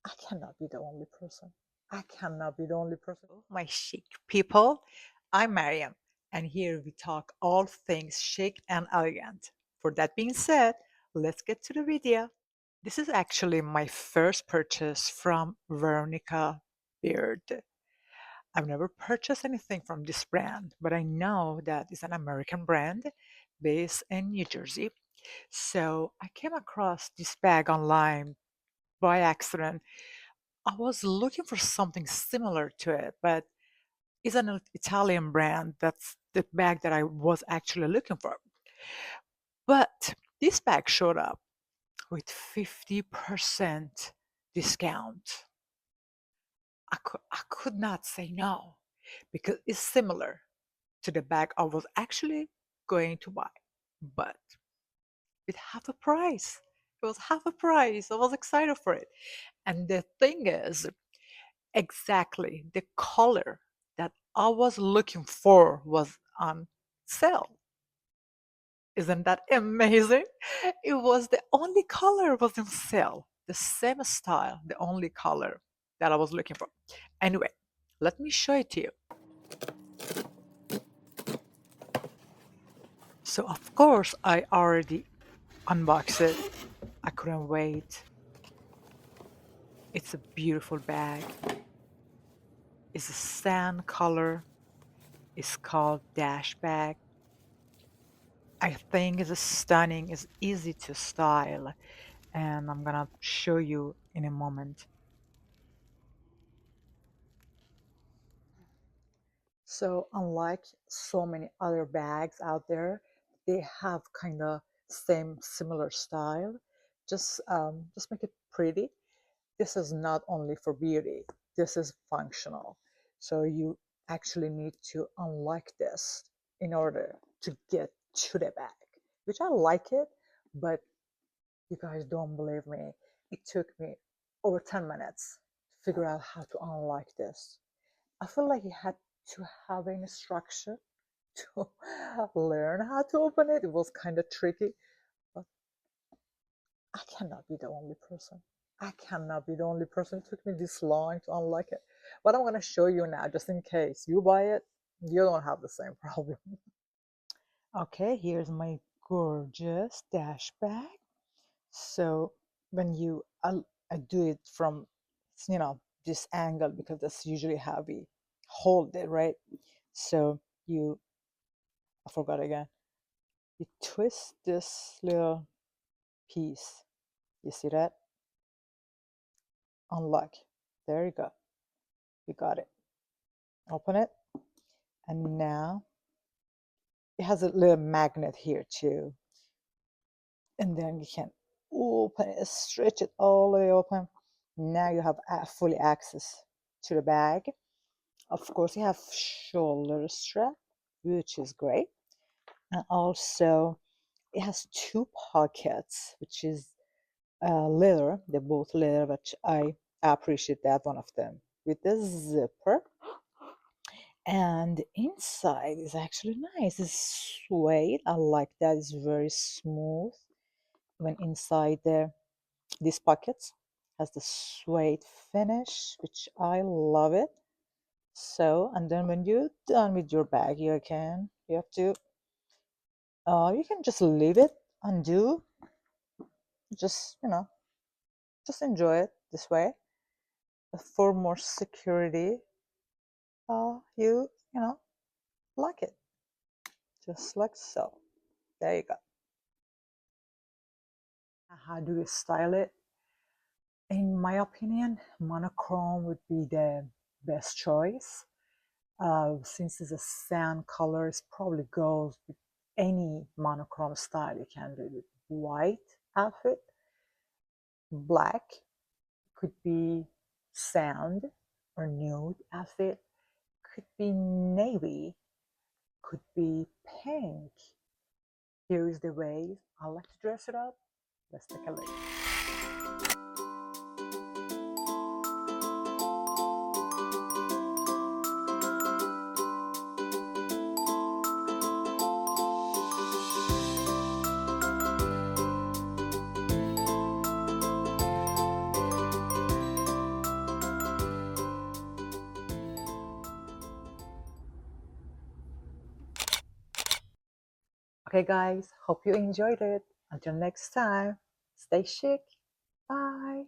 I cannot be the only person. I cannot be the only person. My chic people, I'm Mariam, and here we talk all things chic and elegant. For that being said, let's get to the video. This is actually my first purchase from Veronica Beard. I've never purchased anything from this brand, but I know that it's an American brand based in New Jersey. So I came across this bag online by accident. I was looking for something similar to it, but it's an Italian brand. That's the bag that I was actually looking for. But this bag showed up with 50% discount. I could not say no because it's similar to the bag I was actually going to buy, but with half a price. It was half a price. I was excited for it. And the thing is, exactly the color that I was looking for was on sale. Isn't that amazing? It was the only color was on sale. The same style, the only color that I was looking for. Anyway, let me show it to you. So of course I already unboxed it. I couldn't wait. It's a beautiful bag. It's a sand color. It's called Dash Bag. I think it's stunning. It's easy to style, and I'm gonna show you in a moment. So unlike so many other bags out there, they have kind of same similar style. Just make it pretty. This is not only for beauty. This is functional. So you actually need to unlock this in order to get to the bag, which I like it, but you guys don't believe me. It took me over 10 minutes to figure out how to unlock this. I feel like you had to have an instruction to learn how to open it. It was kind of tricky, but I cannot be the only person. I cannot be the only person. It took me this long to unlock it. But I'm going to show you now, just in case you buy it, you don't have the same problem. Okay, here's my gorgeous dash bag. So when I do it from, this angle because that's usually how we hold it, right? So I forgot again. You twist this little piece. You see that? Unlock. There you go. You got it. Open it. And now it has a little magnet here too. And then you can open it, stretch it all the way open. Now you have fully access to the bag. Of course, you have shoulder strap, which is great. And also, it has two pockets, which is leather. They're both leather, which I appreciate that one of them with the zipper. And inside is actually nice. It's suede. I like that. It's very smooth. When inside these pockets has the suede finish, which I love it. So, and then when you're done with your bag, you have to you can just leave it undo. Just just enjoy it this way. For more security, you lock it just like so. There you go. How do you style it? In my opinion, monochrome would be the best choice. Since it's a sand color, it probably goes with any monochrome style. You can do it with white outfit, black, could be sand or nude outfit, could be navy, could be pink. Here is the way I like to dress it up. Let's take a look. Okay, guys, hope you enjoyed it. Until next time, stay chic. Bye.